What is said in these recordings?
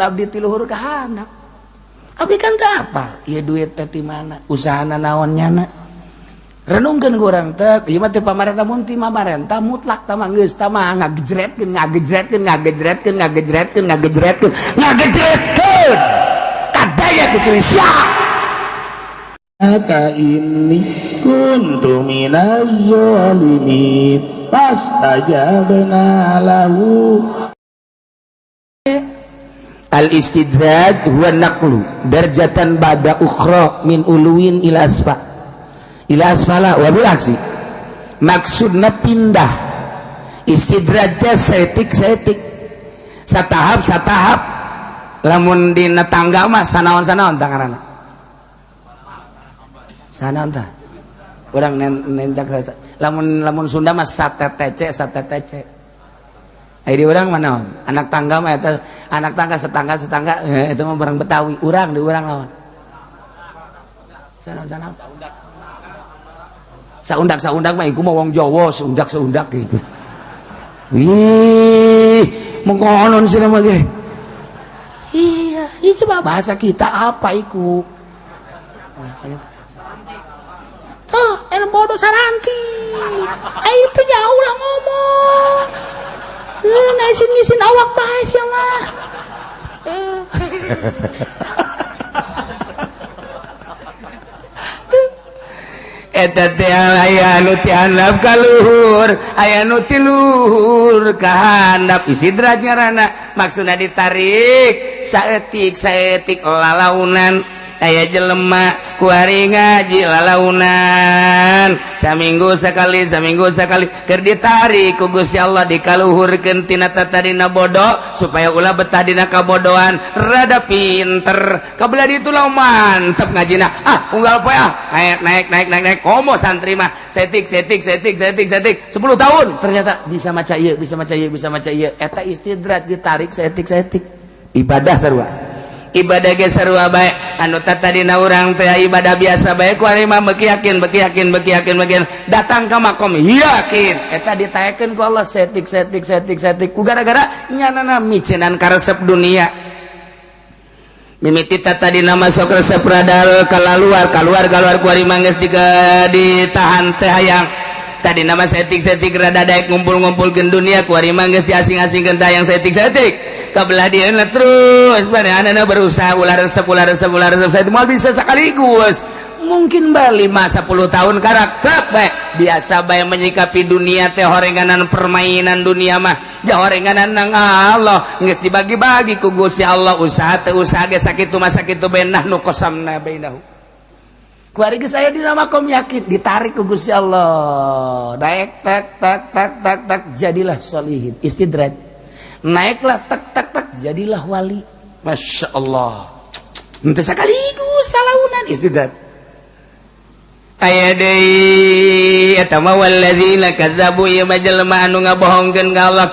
abdi ti luhur ka handap. Abdi kan teu apal ieu duit teh ti mana, usahana naon nyana. Renungkeun urang teh, ieu mah teh pamarentah mun ti pamarentah mutlak tah mah geus tah mah ngagejretkeun. Kadaya ku ciri sia. Maka ini kuntu minaz zalimin fastajabna lahu. Al-istidraj huwa naqlu darjatan ba'da ukhra min uluwin ila asfala wa bil aksi. Maksudna pindah. Istidrajnya setik satahap lamun dina tangga mah sanaon tanganana sanaon tah urang nentak lamun Sunda mah satetece di urang mah naon anak tangga mah eta anak tangga setangga itu mah barang Betawi urang di urang naon sanaon saundak mah iku mah wong Jawa seundak gitu. Wih, mengkonon sih nama ge. Iya, itu bahasa kita apa iku? Tuh, bodoh saranti. Itu jauh lah ngomong. Ngisin awak bahas ya mah. Eta teh aya anu ti handap ka luhur, aya anu ti luhur ka handap. Istidraj ngaranna, maksudna ditarik saeutik lalaunan. Aya jelema ku ari ngaji lalaunan saminggu sakali keur ditarik ku Gusti Allah dikaluhurkeun tina tatadina bodoh supaya ulah betah dina kabodohan rada pinter kabelah ditu lah mantep ngajina unggal poe naik komo santri mah setik 10 tahun ternyata bisa maca ieu eta istidraj ditarik setik ibadah sarua ibadah ge sarua bae anu tatadina urang teh ibadah biasa bae ku ari mah beki yakin datang ka makom yakin eta ditaekeun ku Allah setik ku gara-gara nyanana micenan karesep dunia mimiti tatadina masuk resep radal keluar ku ari mah geus ditahan teh hayang tadi nama setik rada daek ngumpul-ngumpulkeun dunia ku ari mah geus diasing-asingkeun tayang setik kabelah dia terus bareng berusaha ulah resep saya mau bisa sekaligus mungkin bae 5-10 tahun karakter bae biasa bae menyikapi dunia teh horenganan permainan dunia mah jah horenganan nang Allah geus dibagi-bagi ku Gusti Allah usaha teh usaha ge sakitu mah sakitu benah nu qasamna bainahu ku ari geus aya dina makom yakin ditarik ku Gusti Allah daek tak jadilah sholihin istidraj naiklah tak jadilah wali Masya Allah ente sekaligus salaunan istidraj aya deui eta mah walladzina kadzabu ieu mah jelema anu ngabohongkeun ka Allah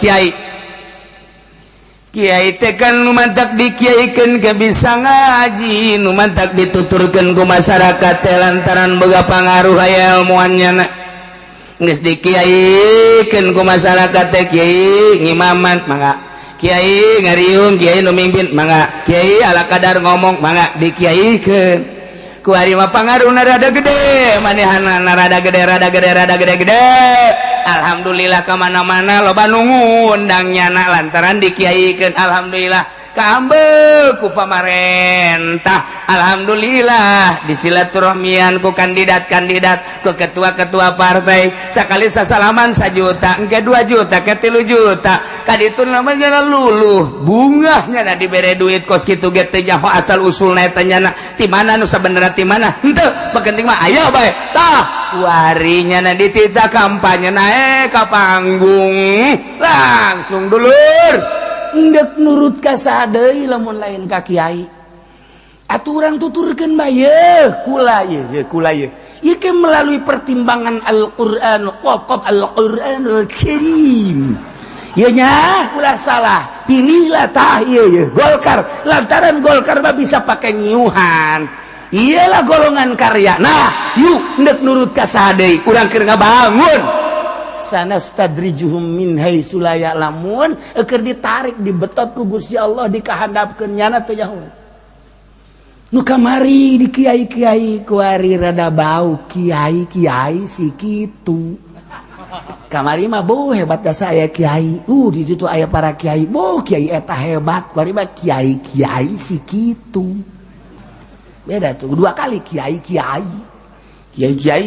kiai teh kan nu mantak dikiaikeun ke bisa ngaji nu mantak dituturkeun ku masyarakat teh lantaran boga pangaruh aya ilmuannya geus dikiaikeun ku masyarakat teh kiai ngimaman mangga kiai ngariung kiai nu mimpin mangga kiai ala kadar ngomong mangga dikiaikeun ku ari mah pangaruhna rada gede manehana rada gede alhamdulillah ka mana-mana loba nu ngundang nyana lantaran dikiaikeun alhamdulillah kaambeu ku pamarentah alhamdulillah disilaturahmian ku kandidat ku ketua partai sakali sasalaman 1 juta engke 2 juta ke 3 juta kaditu namanya luluh bungahnya na dibere duit kos kitu ge teh nyaho asal usulna eta nyana ti mana nu sabenerna ti mana henteu penting mah aya bae tah warinya na ditita kampanye nae ka panggung langsung dulur ndek nurut ka sadeui lamun lain ka kiai aturan tuturkeun bae kula ye ieu ke melalui pertimbangan Al-Qur'an waqaf Al-Qur'anul Karim ieu nya ulah salah pilihlah tah ieu Golkar lantaran Golkar mah bisa pake nyiuhan iyalah golongan karya nah yuk ndek nurut ka sadeui urang keur ngabangun sanastadrijuhum min haitsu la ya'lamun keur ditarik dibetot ku Gusti Allah dikahandapkeun nyana teu nyaho nu kamari di kiai-kiai kuari rada bau kiai-kiai si kitu kamari mah boh hebat dasa aya kiai di situ aya para kiai boh kiai eta hebat kuari mah kiai-kiai si kitu beda tuh dua kali kiai-kiai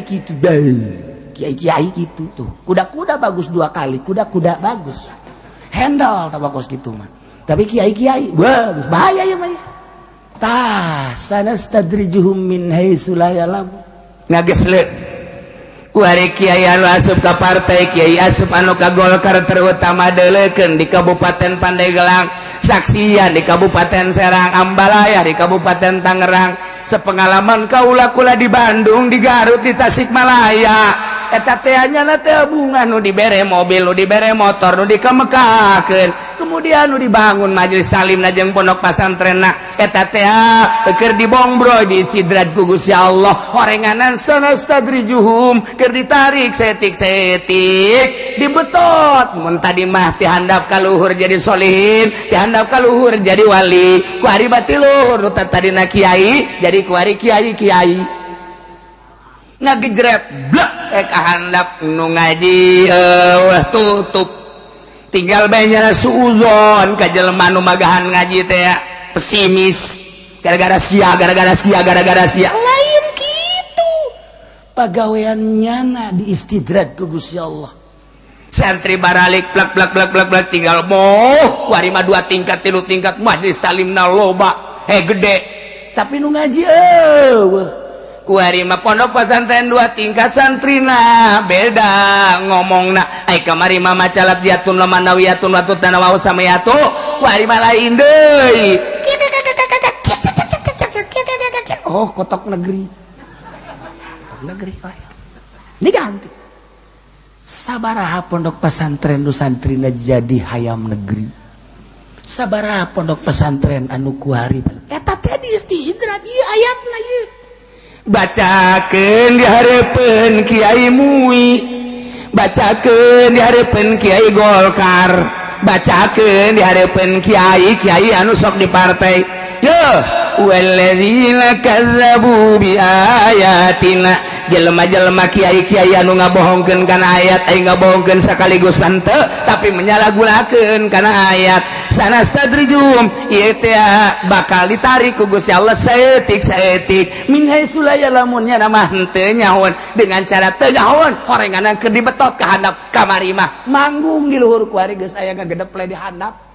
gitu deh kiai gitu tuh kuda-kuda bagus dua kali kuda-kuda bagus handle tabakos gitu mah tapi kiai bagus bahaya ya mah tah sanastadrijuhum min haitsu la ya'lamun ngagesle kuari kiai anu asup ka partai kiai asup anu ka Golkar terutama deulekeun di Kabupaten Pandeglang saksian di Kabupaten Serang Ambalaya di Kabupaten Tangerang sepengalaman kaula kula di Bandung di Garut di Tasikmalaya eta teh anyana teh bunga nu dibere mobil nu dibere motor nu dikamekakeun kemudian nu dibangun majelis talimna jeung pondok pasantrenna eta teh keur dibongbroy disidrat ku Gusti Allah horenganan sanastadrijuhum keur ditarik setik-setik dibetot mun tadi mah ti handap ka luhur jadi solihin ti handap ka luhur jadi wali ku ari batiluhur nu tadina kiai jadi ku ari kiai ngagejret blek kahandap nu ngaji tutup tinggal bae nyana suuzon ka jelema nu magahan ngaji teh pesimis gara-gara sia lain kitu pagawean nyana diistidrat ku Gusti Allah santri baralik plak tinggal moh kuari mah 2 tingkat 3 tingkat majelis talimna loba gede tapi nu ngaji kuari mah pondok pesantren 2 tingkat santrina beda ngomongna ai kamari mah macalab jatun lamanawiyatun wa tutanawa samayatu kuari mah lain deui kotok negeri diganti sabaraha pondok pesantren nu santrina jadi hayam negeri sabaraha pondok pesantren anu kuari eta teh diistidrat ieu ayatna ieu bacakeun di hareupeun Kiai Mui bacakeun di hareupeun Kiai Golkar bacakeun di hareupeun kiai anu sok di partai yo walladzina kazzabu bi ayatina jelema-jelema kiai-kiai anu ngabohongkeun kana ayat ai ngabohongkeun sakaligus henteu tapi menyalahgunakeun kana ayat sanastadrijuhum ieu teh bakal ditarik ku Gusti Allah saeutik min haitsu la ya'lamun nya mah henteu nyahoan dengan cara teu nyahoan horenganan keur dibetot ka handap kamari mah manggung di luhur kuari geus aya ngagedep le di handap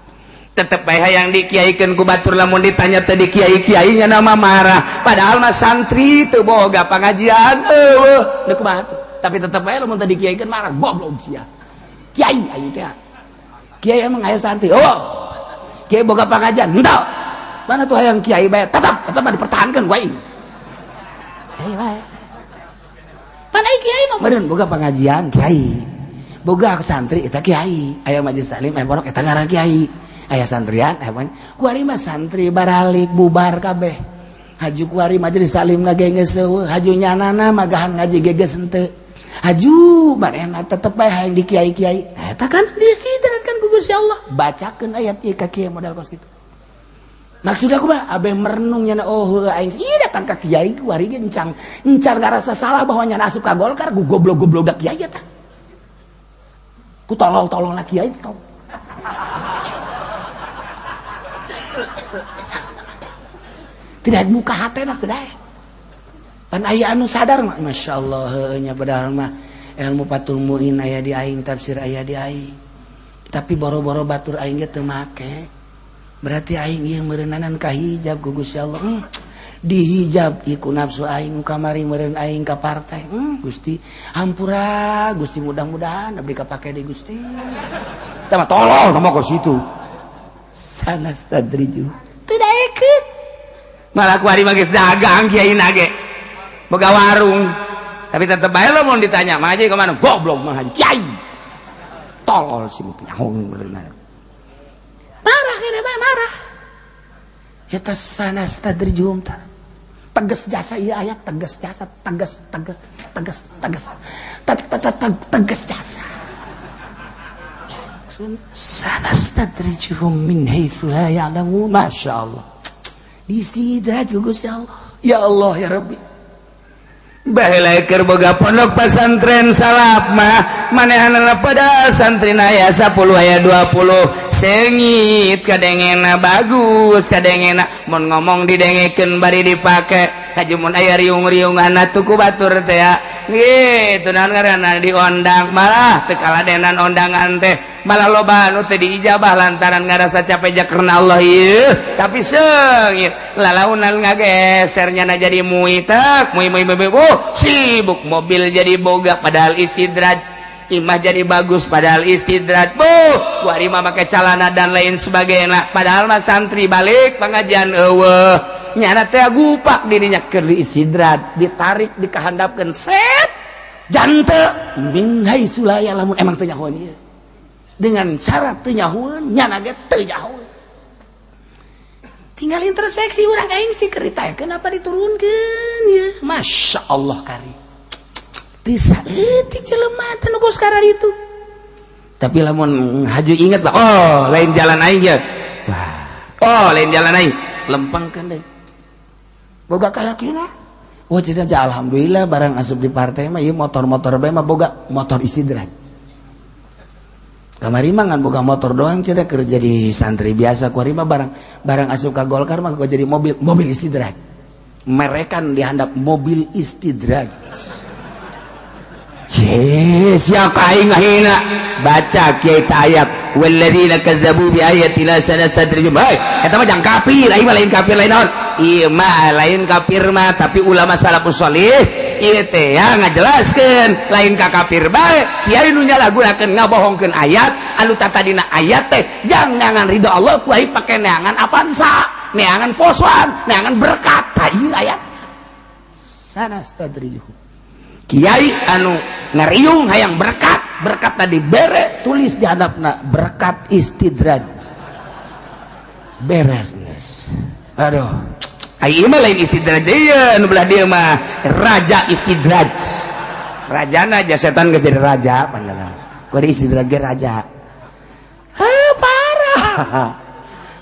tetep bae hayang dikiaikeun ku batur lamun ditanya teh di kiai-kiai nya nama marah padahal mah santri teu boga pangajian deuk kumaha tuh tapi tetep bae lamun teh dikiaikeun marah goblok sia kiai aing teh kiai emang aya santri kiai boga pangajian henteu mana tuh hayang kiai bae tetep mah dipertahankeun ku aing bae pan ai kiai mah meureun boga pangajian kiai boga santri eta kiai aya majelis taklim aya pondok eta ngaran kiai aya santrian kuari mah santri baralik bubar kabeh haju kuari majelis salim na geus seueuh haju nyanana magahan ngaji geus henteu haju manehna tetep bae hayang di kiai-kiai eta kan disidratkan ku Gusti Allah bacakeun ayat ieu ka kiai modal kos kitu maksudna kumaha abe merenung nyana aing ieu datang ka kiai kuari ge encan ngarasa salah bahwa nyana asup ka Golkar ku goblok-goblok da kiai eta ku tolol-tolol na kiai tol tidak muka hatena tidak pan aya anu sadar mah masyaallah nya padahal mah ilmu patul muin aya di aing tafsir aya di aing tapi boro-boro batur aing ge teu make berarti aing ieu meureunanan ka hijab ku Gusti Allah dihijab iku nafsu aing kamari meureun aing ka partai Gusti hampura Gusti mudah-mudahan abdi kapake di Gusti tah mah tolol mah ka situ sanastadriju teu daekeun malah kuari mah geus dagang kiai nage boga warung tapi tetep bae lamun ditanya mah haji ka mana goblok mah haji kiai tolol si mutu nyahoeun beureunan marah kene bae marah eta sanastadrijuhum ta tegas jasa ieu ayat tegas jasa tegas jasa maksud sanastadrijuhum min haitsu la ya'lamun. Masyaallah. Istidraj Gusti Allah. Ya Allah ya Rabbi. Baheula keur boga pondok pesantren salap mah manehanna pada santri aya 10 aya 20 sengit kadengena bagus kadengena mun ngomong didengekeun bari dipake haji mun aya riung-riunganna tuku batur teh ya gitu naon ngaranna diondang malah teu kaladenan ondangan teh malah loba anu teh diijabah lantaran ngarasa capek karena Allah ieu tapi sengit lalaunan ngagesernya na jadi muitak mui sibuk mobil jadi boga padahal istidraj imah jadi bagus padahal istidraj kuari mah make calana dan lain sebagainya padahal mah santri balik pengajian eueuh nyana teh gupak dirinya keur istidraj ditarik dikahandapkeun set jante min haitsu la ya'lamun emang teu nyahoeun ieu dengan cara teu nyahoeun nyana ge teu nyahoeun tinggal introspeksi orang aing sih kerita kenapa diturunkan ya Masya Allah kari bisa etik jelema teh nu sekarang itu tapi lamun haju ingat bah oh lain jalan aing ya wah oh lain jalan aing lempengkeun deui boga kayakina wah cenah alhamdulillah barang asup di partai mah ieu motor-motor bae mah boga motor istidraj kamari mah ngan boga motor doang cenah kerja di santri biasa kuari mah barang asup ka Golkar mah kok jadi mobil istidraj merekan dihandap mobil istidraj siapa aing ngahina baca kiai ayat walladzina kazzabu bi ayatina sanastadrijuhum eta mah jang kafir aing mah lain kafir lain naon ieu mah lain kafir mah tapi ulama salafus shalih ieu teh ya ngajelaskeun lain ka kafir bae kiai nu nyalahgunakeun ngabohongkeun ayat anu tatadina ayat teh jang neangan ridho Allah kuai pake neangan apansa neangan posoan neangan berkat tah ieu ayat sanastadrijuhum kiai anu ngariung hayang berkat tadi bere tulis di hadapna berkat istidraj beres geus aduh ai mah lain istidraj deui anu belah dieu mah raja istidraj rajana aja setan geus jadi raja pandangan kudu istidraj ge raja parah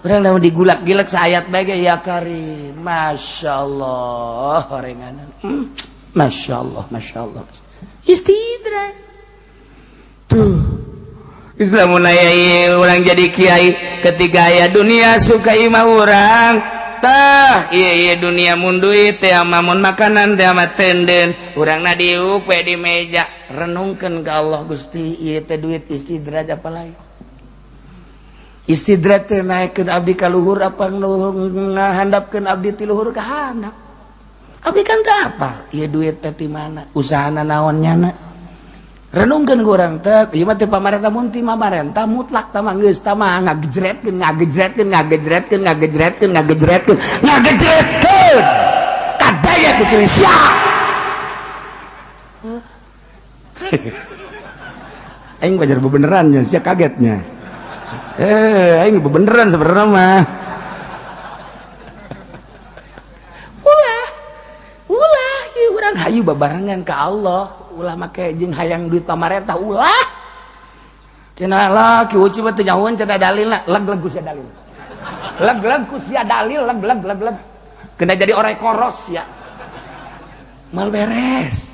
urang lamun digulak-gilak saayat bae ya karim masyaallah horenganan Masya Allah istidraj tuh Islam mulai orang jadi kiai ketika aya dunia suka imah orang tah iya dunia mun duit teh mamun makanan teh amat tenden urang na diuk we di meja renungkeun ka Allah Gusti ieu teh duit istidraj apa lain istidraj teh naekeun abdi ka luhur apa ngahandapkeun abdi ti luhur ka handap abdi kan teu apa ieu duit teh ti mana usahana naon nyana renungkeun urang teh ieu mah teh pamarentah mun ti pamarentah mutlak tah mah geus tah mah ngagejretkeun kadaya ku ciri sia aing bajar bebeneran nya sia kagetnya aing bebeneran sebenarnya mah hayu babarengan ka Allah ulah make jeung hayang duit pamarentah ulah cenah lah ki uci mah teu nyahoeun cenah dalilna leg ku sia dalil leg ku sia dalil leg kena jadi orek koros ya mal beres